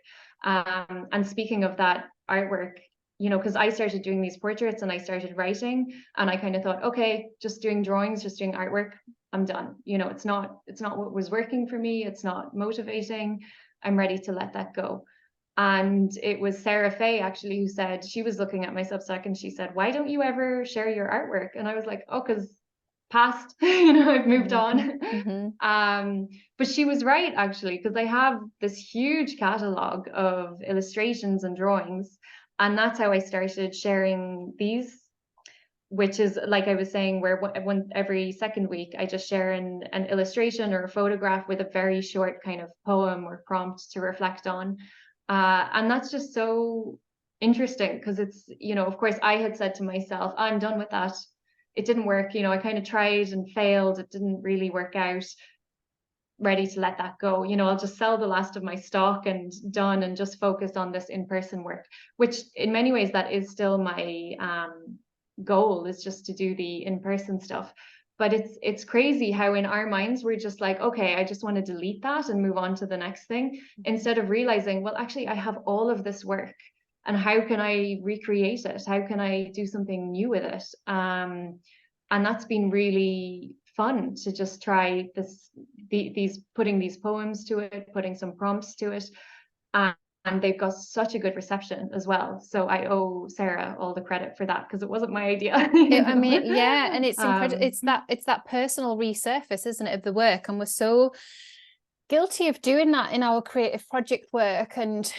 And speaking of that artwork, because I started doing these portraits and I started writing, and I kind of thought, okay, just doing drawings, just doing artwork, I'm done. It's not what was working for me. It's not motivating. I'm ready to let that go. And it was Sarah Fay actually who said, she was looking at my Substack and she said, why don't you ever share your artwork? And I was like, oh, because past, I've moved on. But she was right, actually, because I have this huge catalog of illustrations and drawings. And that's how I started sharing these, which is, like I was saying, where every second week I just share an illustration or a photograph with a very short kind of poem or prompt to reflect on. And that's just so interesting because it's, of course, I had said to myself, I'm done with that. It didn't work. I kind of tried and failed. It didn't really work out. Ready to let that go. I'll just sell the last of my stock and done and just focus on this in-person work, which in many ways that is still my goal, is just to do the in-person stuff. But it's crazy how in our minds we're just like, okay, I just want to delete that and move on to the next thing, instead of realizing, well, actually I have all of this work and how can I recreate it? How can I do something new with it? And that's been really fun to just try these putting these poems to it, putting some prompts to it. And they've got such a good reception as well. So I owe Sarah all the credit for that because it wasn't my idea. I mean, yeah, and it's incredible. It's that personal resurface, isn't it, of the work? And we're so guilty of doing that in our creative project work. And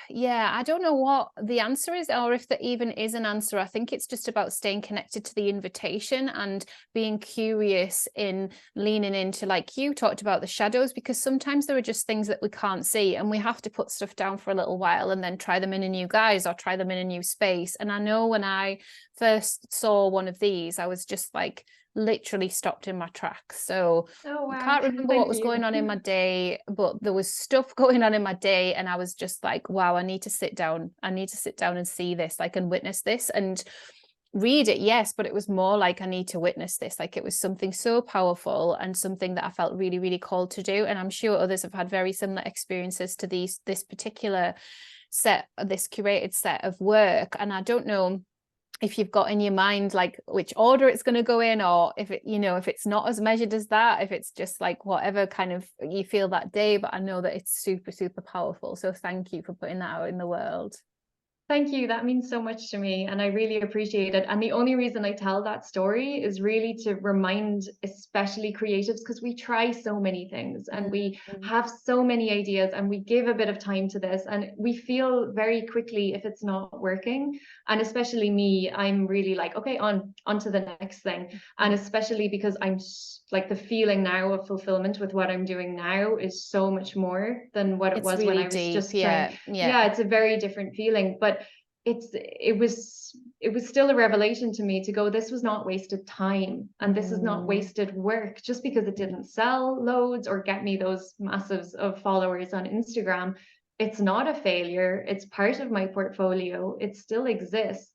yeah, I don't know what the answer is, or if there even is an answer. I think it's just about staying connected to the invitation and being curious in leaning into, like you talked about, the shadows, because sometimes there are just things that we can't see and we have to put stuff down for a little while and then try them in a new guise or try them in a new space. And I know when I first saw one of these, I was just like literally stopped in my tracks. So oh, wow. I can't remember what was going on in my day, but there was stuff going on in my day, and I was just like, wow, I need to sit down and see this, like, and witness this and read it, yes, but it was more like I need to witness this. Like, it was something so powerful and something that I felt really, really called to do. And I'm sure others have had very similar experiences to this particular set, this curated set of work. And I don't know if you've got in your mind like which order it's going to go in, or if it, if it's not as measured as that, if it's just like whatever kind of you feel that day. But I know that it's super, super powerful. So thank you for putting that out in the world. Thank you. That means so much to me and I really appreciate it. And the only reason I tell that story is really to remind especially creatives, because we try so many things and we have so many ideas and we give a bit of time to this and we feel very quickly if it's not working. And especially me, I'm really like, okay, on to the next thing. And especially because I'm like, the feeling now of fulfillment with what I'm doing now is so much more than what it was really when I was deep. just trying. Yeah, it's a very different feeling. But it it was still a revelation to me to go, this was not wasted time, and this is not wasted work. Just because it didn't sell loads or get me those massives of followers on Instagram, it's not a failure. It's part of my portfolio. It still exists.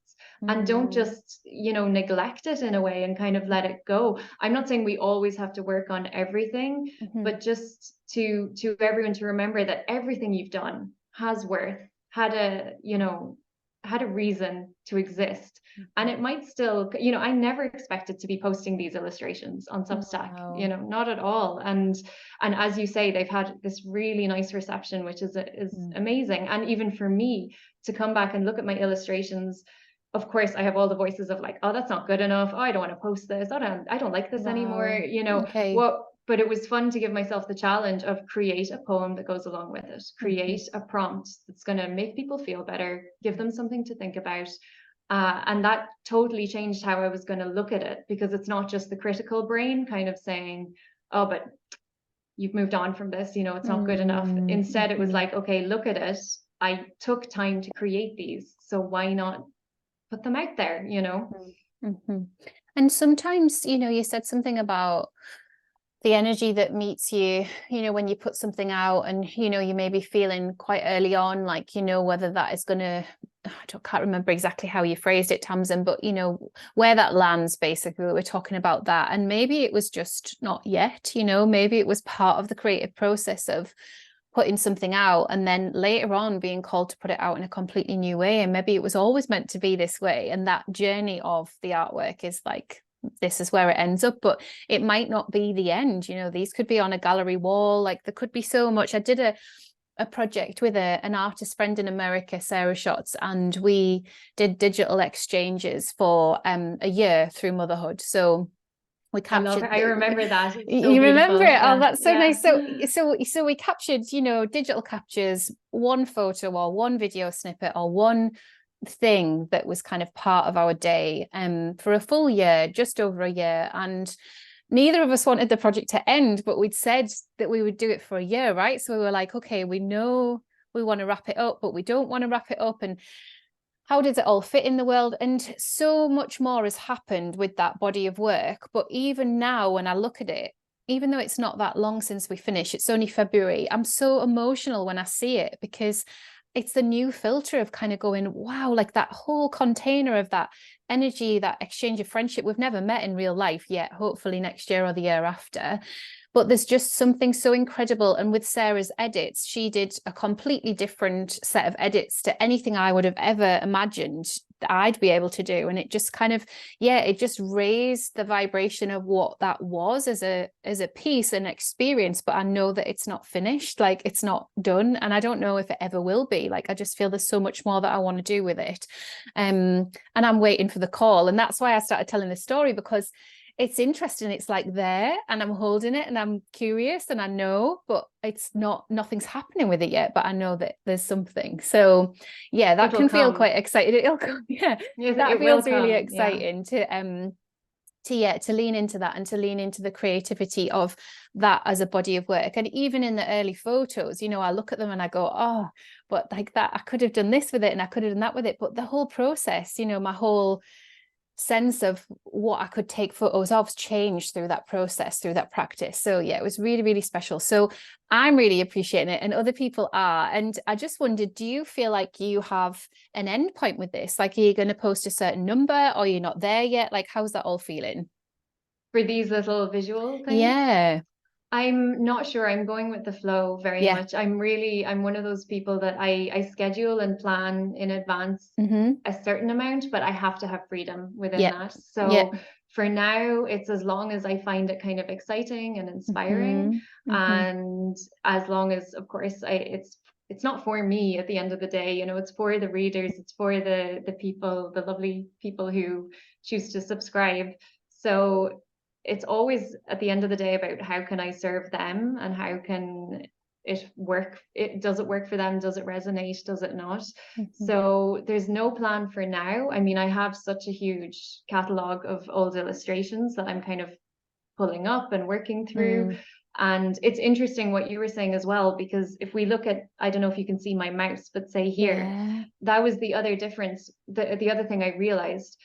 And don't just, you know, neglect it in a way and kind of let it go. I'm not saying we always have to work on everything, but just to everyone to remember that everything you've done has worth, had a, you know, had a reason to exist. And it might still, you know, I never expected to be posting these illustrations on Substack, you know, not at all. And as you say, they've had this really nice reception, which is amazing. And even for me to come back and look at my illustrations, of course, I have all the voices of like, oh, that's not good enough. Oh, I don't want to post this. I don't like this anymore. You know, but it was fun to give myself the challenge of create a poem that goes along with it, create a prompt that's going to make people feel better, give them something to think about. And that totally changed how I was going to look at it, because it's not just the critical brain kind of saying, oh, but you've moved on from this, you know, it's not good enough. Instead, it was like, okay, look at it. I took time to create these, so why not put them out there, you know? And sometimes, you know, you said something about the energy that meets you, you know, when you put something out, and, you know, you may be feeling quite early on, like, you know, whether that is going to, can't remember exactly how you phrased it, Tamzin, but, you know, where that lands, basically, we were talking about that. And maybe it was just not yet, you know, maybe it was part of the creative process of putting something out, and then later on being called to put it out in a completely new way. And maybe it was always meant to be this way, and that journey of the artwork is like, this is where it ends up, but it might not be the end. You know, these could be on a gallery wall, like there could be so much. I did a project with an artist friend in America, Sarah Schatz, and we did digital exchanges for a year through motherhood. So we captured. I remember that. You remember it? Yeah. Oh, that's so nice. So we captured, you know, digital captures, one photo or one video snippet or one thing that was kind of part of our day for a full year, just over a year. And neither of us wanted the project to end, but we'd said that we would do it for a year, right? So we were like, okay, we know we want to wrap it up, but we don't want to wrap it up. And how does it all fit in the world? And so much more has happened with that body of work. But even now, when I look at it, even though it's not that long since we finished, it's only February, I'm so emotional when I see it, because it's the new filter of kind of going, wow, like that whole container of that energy, that exchange of friendship. We've never met in real life yet, hopefully next year or the year after. But there's just something so incredible. And with Sarah's edits, she did a completely different set of edits to anything I would have ever imagined that I'd be able to do. And it just kind of, it just raised the vibration of what that was as a piece and experience. But I know that it's not finished, like it's not done. And I don't know if it ever will be. Like, I just feel there's so much more that I want to do with it. And I'm waiting for the call. And that's why I started telling this story, because it's interesting. It's like there, and I'm holding it, and I'm curious, and I know, but it's nothing's happening with it yet, but I know that there's something. So that can feel quite excited. It'll come. That feels really exciting to lean into that, and to lean into the creativity of that as a body of work. And even in the early photos, you know, I look at them and I go, oh, but like that, I could have done this with it, and I could have done that with it. But the whole process, you know, my whole sense of what I could take photos of changed through that process, through that practice. So it was really, really special. So I'm really appreciating it, and other people are. And I just wondered, do you feel like you have an end point with this? Like, are you going to post a certain number, or you're not there yet? Like, how's that all feeling? For these little visual things? Yeah. I'm not sure. I'm going with the flow very much. I'm one of those people that I schedule and plan in advance a certain amount, but I have to have freedom within that. So for now, it's as long as I find it kind of exciting and inspiring. And as long as, of course, it's not for me at the end of the day, you know, it's for the readers, it's for the people, the lovely people who choose to subscribe. So it's always at the end of the day about how can I serve them, and how can it work? Does it work for them? Does it resonate? Does it not? So there's no plan for now. I mean, I have such a huge catalogue of old illustrations that I'm kind of pulling up and working through. And it's interesting what you were saying as well, because if we look at, I don't know if you can see my mouse, but say here, that was the other difference. The other thing I realized,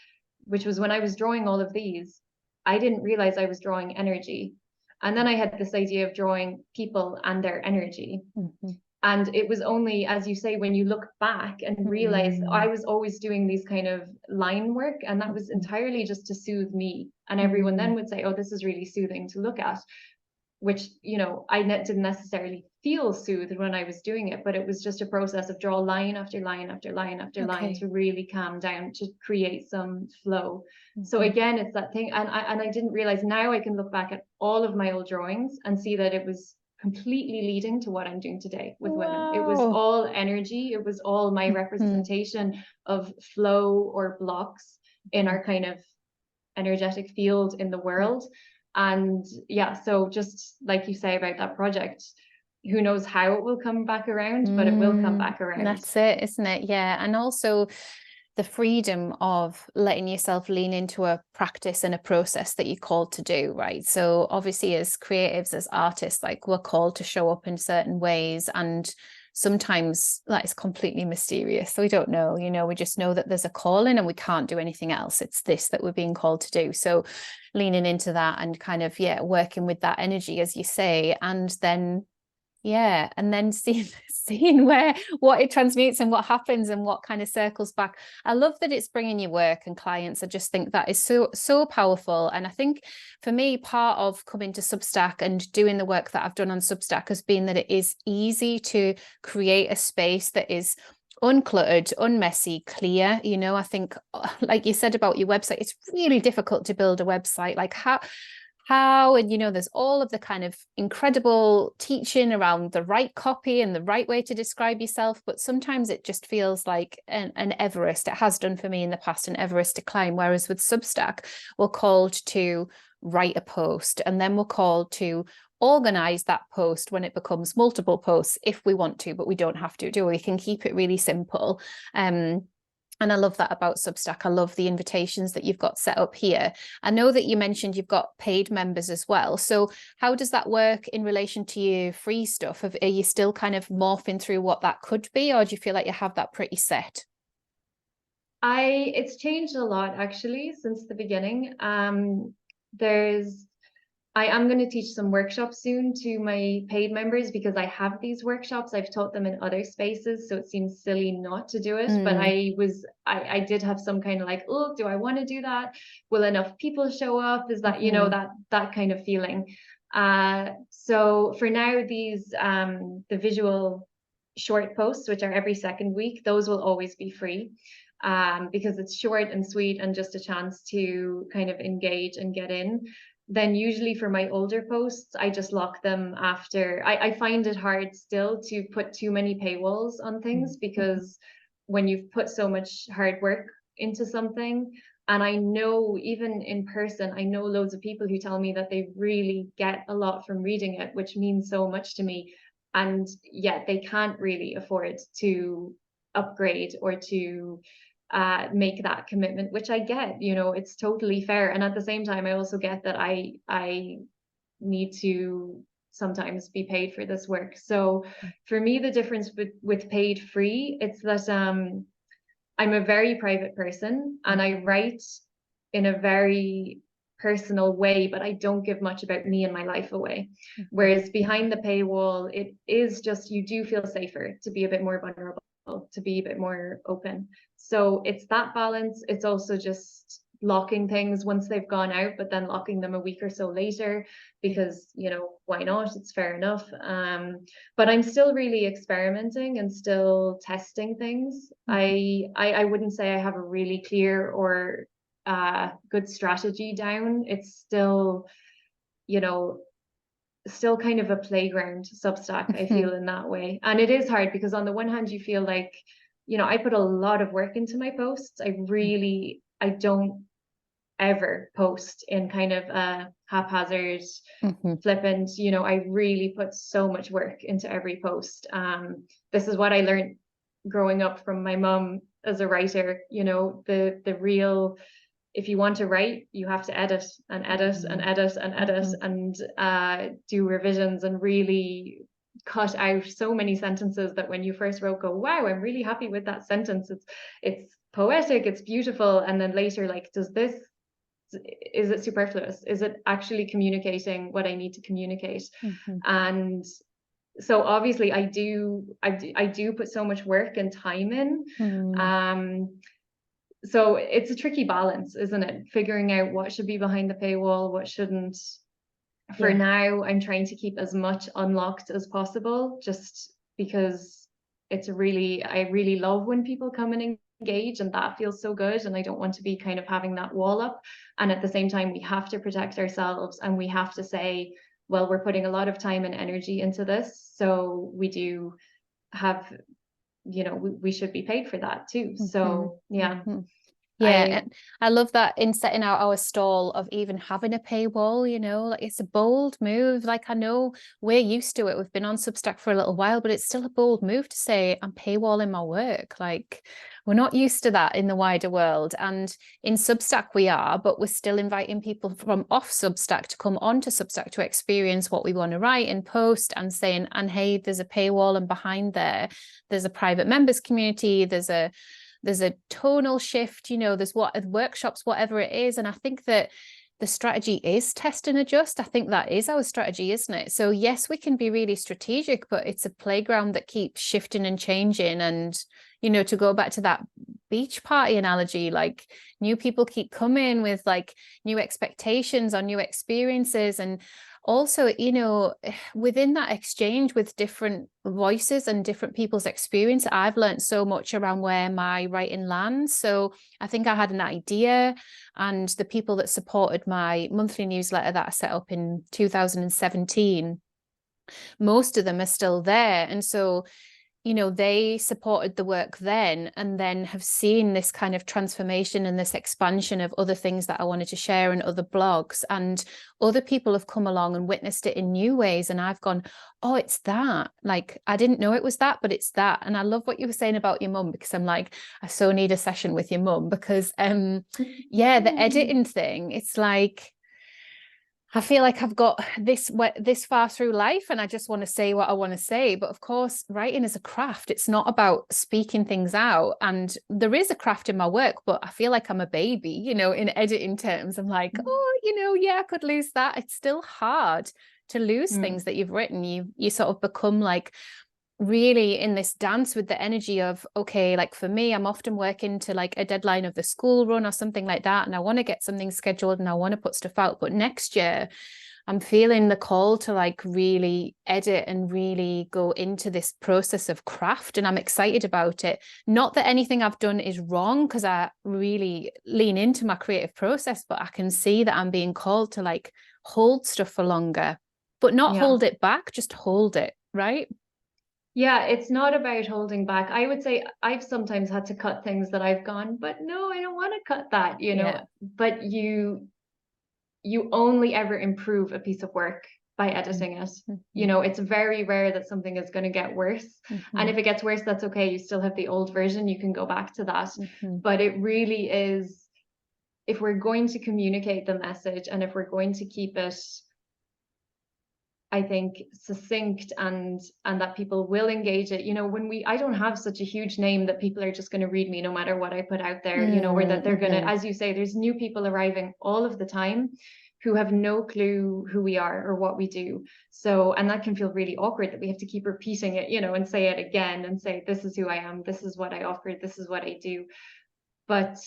which was when I was drawing all of these, I didn't realize I was drawing energy. And then I had this idea of drawing people and their energy. And it was only, as you say, when you look back and realize I was always doing these kind of line work, and that was entirely just to soothe me. And everyone then would say, oh, this is really soothing to look at, which, you know, I didn't necessarily feel soothed when I was doing it, but it was just a process of draw line after line after line after line to really calm down, to create some flow. So again, it's that thing. And I didn't realize, now I can look back at all of my old drawings and see that it was completely leading to what I'm doing today with women. It was all energy. It was all my representation of flow or blocks in our kind of energetic field in the world. And yeah, so just like you say about that project, who knows how it will come back around, but it will come back around. That's it, isn't it? Yeah. And also the freedom of letting yourself lean into a practice and a process that you're called to do, right? So obviously as creatives, as artists, like we're called to show up in certain ways, and sometimes that is completely mysterious. So we don't know, you know, we just know that there's a calling and we can't do anything else. It's this that we're being called to do. So leaning into that and kind of, working with that energy, as you say, and then seeing what it transmutes and what happens and what kind of circles back. I love that it's bringing you work and clients. I just think that is so powerful. And I think for me, part of coming to Substack and doing the work that I've done on Substack has been that it is easy to create a space that is uncluttered, unmessy, clear. You know, I think, like you said about your website, it's really difficult to build a website. Like how, and you know, there's all of the kind of incredible teaching around the right copy and the right way to describe yourself, but sometimes it just feels like an Everest. It has done for me in the past, an Everest to climb, whereas with Substack, we're called to write a post, and then we're called to organize that post when it becomes multiple posts if we want to, but we don't have to, do we? We can keep it really simple. And I love that about Substack. I love the invitations that you've got set up here. I know that you mentioned you've got paid members as well. So how does that work in relation to your free stuff? Are you still kind of morphing through what that could be, or do you feel like you have that pretty set? It's changed a lot actually since the beginning. I am going to teach some workshops soon to my paid members, because I have these workshops. I've taught them in other spaces, so it seems silly not to do it. But I did have some kind of like, oh, do I want to do that? Will enough people show up? Is that, you know, that kind of feeling. So for now, these the visual short posts, which are every second week, those will always be free. Because it's short and sweet and just a chance to kind of engage and get in. Then usually for my older posts, I just lock them after. I find it hard still to put too many paywalls on things, because when you've put so much hard work into something, and I know even in person, I know loads of people who tell me that they really get a lot from reading it, which means so much to me. And yet they can't really afford to upgrade or to make that commitment, which I get, you know, it's totally fair. And at the same time, I also get that I need to sometimes be paid for this work. So for me, the difference with paid free, it's that I'm a very private person and I write in a very personal way, but I don't give much about me and my life away. Whereas behind the paywall, it is just, you do feel safer to be a bit more vulnerable, to be a bit more open. So it's that balance. It's also just locking things once they've gone out, but then locking them a week or so later, because, you know, why not? It's fair enough. But I'm still really experimenting and still testing things. I wouldn't say I have a really clear or good strategy down. It's still, you know, still kind of a playground, Substack, I feel, in that way. And it is hard because on the one hand, you feel like, you know, I put a lot of work into my posts. I don't ever post in kind of a haphazard, flippant, you know, I really put so much work into every post. This is what I learned growing up from my mum as a writer, you know, the real if you want to write, you have to edit and edit and edit and edit and do revisions and really cut out so many sentences that when you first wrote, go, wow, I'm really happy with that sentence. It's poetic, it's beautiful. And then later, like, is it superfluous? Is it actually communicating what I need to communicate? And so obviously I do put so much work and time in. So it's a tricky balance, isn't it? Figuring out what should be behind the paywall, what shouldn't. For now, I'm trying to keep as much unlocked as possible, just because I really love when people come and engage, and that feels so good. And I don't want to be kind of having that wall up. And at the same time, we have to protect ourselves, and we have to say, well, we're putting a lot of time and energy into this, so we do have, we should be paid for that too. So yeah. Yeah, and I love that in setting out our stall of even having a paywall, like it's a bold move. Like, I know we're used to it. We've been on Substack for a little while, but it's still a bold move to say I'm paywalling my work. Like, we're not used to that in the wider world. And in Substack we are, but we're still inviting people from off Substack to come onto Substack to experience what we want to write and post, and saying, and hey, there's a paywall, and behind there's a private members community, there's a tonal shift, there's workshops, whatever it is. And I think that the strategy is test and adjust. I think that is our strategy, isn't it? So yes, we can be really strategic, but it's a playground that keeps shifting and changing. And, to go back to that beach party analogy, like, new people keep coming with like new expectations on new experiences. And also, within that exchange with different voices and different people's experience, I've learned so much around where my writing lands. So I think I had an idea, and the people that supported my monthly newsletter that I set up in 2017, most of them are still there. And so, they supported the work then, and then have seen this kind of transformation and this expansion of other things that I wanted to share in other blogs. And other people have come along and witnessed it in new ways. And I've gone, oh, it's that. Like, I didn't know it was that, but it's that. And I love what you were saying about your mum, because I'm like, I so need a session with your mum, because the editing thing, it's like, I feel like I've got this far through life, and I just want to say what I want to say. But of course, writing is a craft. It's not about speaking things out. And there is a craft in my work, but I feel like I'm a baby, in editing terms. I'm like, I could lose that. It's still hard to lose things that you've written. You sort of become like really in this dance with the energy of, okay, like for me, I'm often working to like a deadline of the school run or something like that, and I want to get something scheduled and I want to put stuff out. But next year I'm feeling the call to like really edit and really go into this process of craft, and I'm excited about it. Not that anything I've done is wrong, because I really lean into my creative process, but I can see that I'm being called to like hold stuff for longer, but not hold it back, just hold it, right? Yeah, it's not about holding back. I would say I've sometimes had to cut things that I've gone, but no, I don't want to cut that, but you only ever improve a piece of work by editing it. It's very rare that something is going to get worse. And if it gets worse, that's okay. You still have the old version. You can go back to that. But it really is, if we're going to communicate the message, and if we're going to keep it, I think, succinct and that people will engage it. I don't have such a huge name that people are just going to read me no matter what I put out there, or that they're going to, as you say, there's new people arriving all of the time who have no clue who we are or what we do. So, and that can feel really awkward that we have to keep repeating it, and say it again and say, this is who I am, this is what I offer, this is what I do. But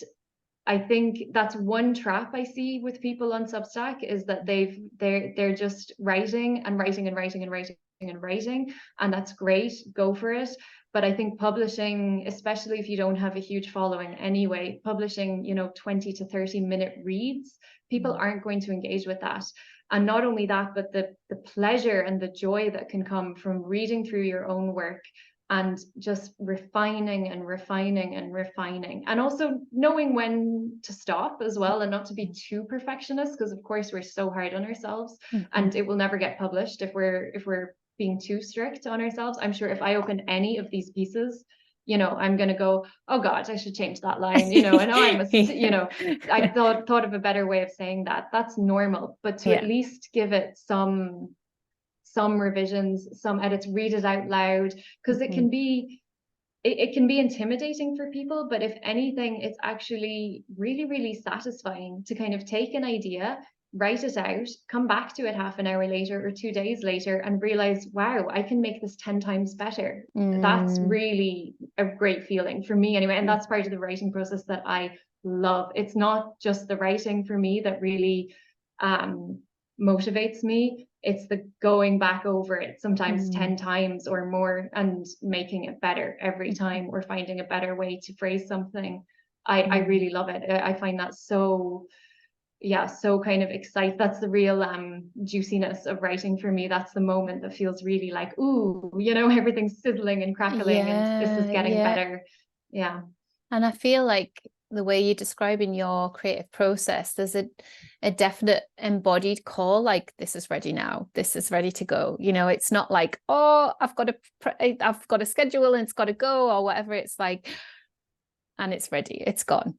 I think that's one trap I see with people on Substack, is that they're just writing and writing and writing and writing and writing, and that's great, go for it. But I think publishing, especially if you don't have a huge following anyway, publishing 20 to 30 minute reads, people aren't going to engage with that. And not only that, but the pleasure and the joy that can come from reading through your own work and just refining and refining and refining, and also knowing when to stop as well, and not to be too perfectionist, because of course we're so hard on ourselves, and it will never get published if we're being too strict on ourselves. I'm sure if I open any of these pieces, I'm going to go, oh God, I should change that line. I know I must, I thought of a better way of saying that. That's normal, but to at least give it some revisions, some edits, read it out loud, because it can be intimidating for people, but if anything, it's actually really, really satisfying to kind of take an idea, write it out, come back to it half an hour later or 2 days later and realize, wow, I can make this 10 times better. That's really a great feeling for me anyway. And that's part of the writing process that I love. It's not just the writing for me that really motivates me. It's the going back over it sometimes 10 times or more and making it better every time, or finding a better way to phrase something. I really love it. I find that so kind of exciting. That's the real juiciness of writing for me. That's the moment that feels really like, ooh, everything's sizzling and crackling and this is getting better. Yeah. And I feel like the way you're describing your creative process, there's a definite embodied call, like this is ready now, this is ready to go. It's not like, oh, I've got a schedule and it's got to go or whatever. It's like, and it's ready, it's gone.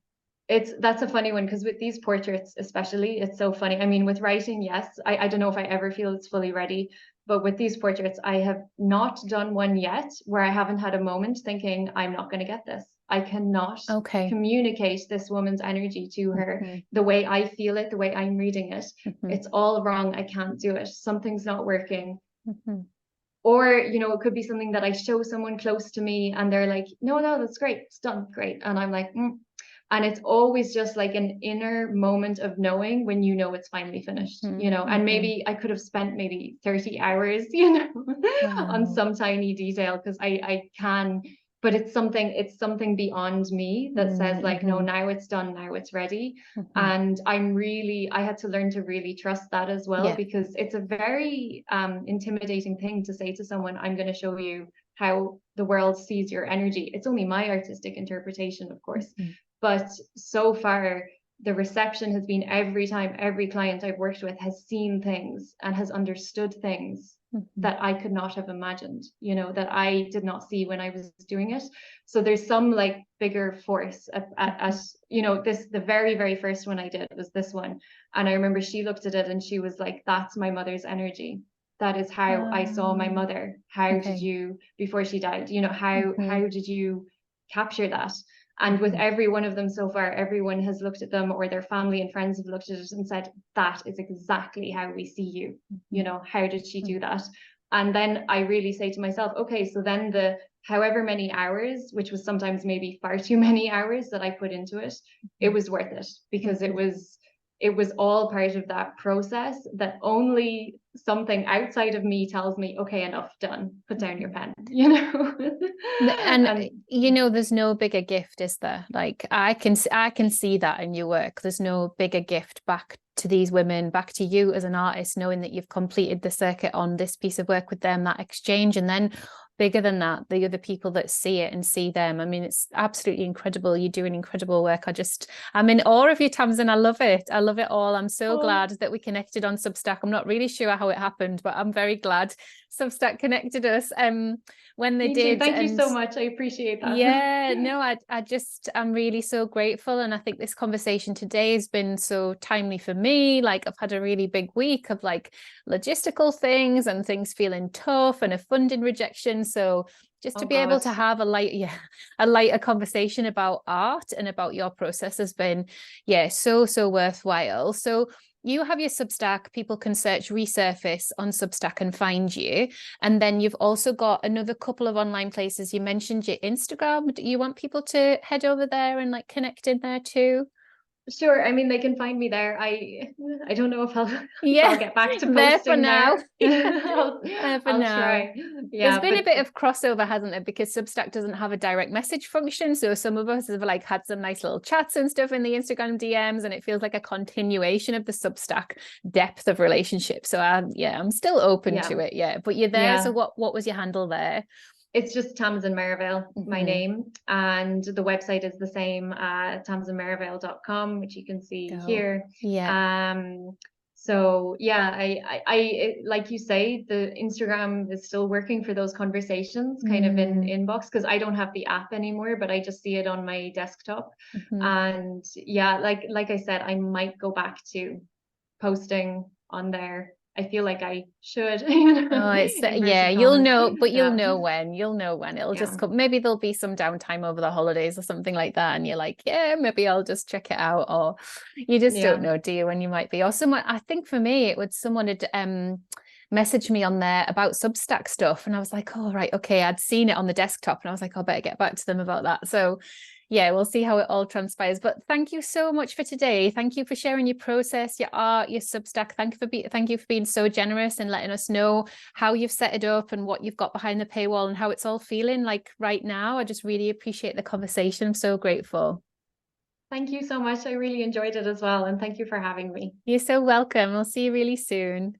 That's a funny one, because with these portraits especially, it's so funny. I mean, with writing, yes, I don't know if I ever feel it's fully ready, but with these portraits, I have not done one yet where I haven't had a moment thinking, I'm not going to get this. I cannot communicate this woman's energy to her the way I feel it, the way I'm reading it. It's all wrong. I can't do it. Something's not working. Or, it could be something that I show someone close to me and they're like, no, that's great. It's done. Great. And I'm like, And it's always just like an inner moment of knowing when it's finally finished, and maybe I could have spent maybe 30 hours, on some tiny detail, because I can, but it's something beyond me that says like, no, now it's done, now it's ready. And I had to learn to really trust that as well, because it's a very intimidating thing to say to someone, I'm going to show you how the world sees your energy. It's only my artistic interpretation, of course. But so far, the reception has been, every time every client I've worked with has seen things and has understood things that I could not have imagined, that I did not see when I was doing it. So there's some like bigger force at the very, very first one I did was this one. And I remember she looked at it and she was like, that's my mother's energy. That is how I saw my mother. How did you, before she died, how did you capture that? And with every one of them so far, everyone has looked at them, or their family and friends have looked at it and said, that is exactly how we see you. How did she do that? And then I really say to myself, okay, so then the however many hours, which was sometimes maybe far too many hours that I put into it, it was worth it, because it was all part of that process that only something outside of me tells me, okay, enough, done, put down your pen, And there's no bigger gift, is there? Like I can see that in your work. There's no bigger gift back to these women, back to you as an artist, knowing that you've completed the circuit on this piece of work with them, that exchange, and then bigger than that, the other people that see it and see them. I mean, it's absolutely incredible. You're doing incredible work. I'm in awe of you, Tamzin. I love it. I love it all. I'm so glad that we connected on Substack. I'm not really sure how it happened, but I'm very glad Substack connected us when they did. Thank you so much. I appreciate that. Yeah, no, I'm really so grateful. And I think this conversation today has been so timely for me. Like I've had a really big week of like logistical things and things feeling tough and a funding rejection. So just to be able to have a lighter conversation about art and about your process has been, so worthwhile. So you have your Substack. People can search Resurface on Substack and find you. And then you've also got another couple of online places. You mentioned your Instagram. Do you want people to head over there and like connect in there too? Sure. I mean, they can find me there. I don't know if I'll get back to posting there for now. I'll try. Yeah, there's been a bit of crossover, hasn't there? Because Substack doesn't have a direct message function. So some of us have like had some nice little chats and stuff in the Instagram DMs, and it feels like a continuation of the Substack depth of relationship. So I'm still open to it. Yeah, but you're there. So what was your handle there? It's just Tamzin Merivale, my name, and the website is the same, tamzinmerivale.com, which you can see here. So yeah, like you say, the Instagram is still working for those conversations kind of in inbox, because I don't have the app anymore, but I just see it on my desktop. And yeah, like I said, I might go back to posting on there. I feel like I should, Oh, it's inverted you'll commas. know, but Yeah. you'll know when it'll Yeah. just come. Maybe there'll be some downtime over the holidays or something like that, and you're like, yeah, maybe I'll just check it out. Or you just don't know, do you, when you might be. Or someone, I think for me it was someone had messaged me on there about Substack stuff, and I was like, oh right, okay, I'd seen it on the desktop, and I was like, I better get back to them about that. So yeah, we'll see how it all transpires. But thank you so much for today. Thank you for sharing your process, your art, your Substack. Thank you for being so generous and letting us know how you've set it up and what you've got behind the paywall and how it's all feeling like right now. I just really appreciate the conversation. I'm so grateful. Thank you so much. I really enjoyed it as well. And thank you for having me. You're so welcome. I'll see you really soon.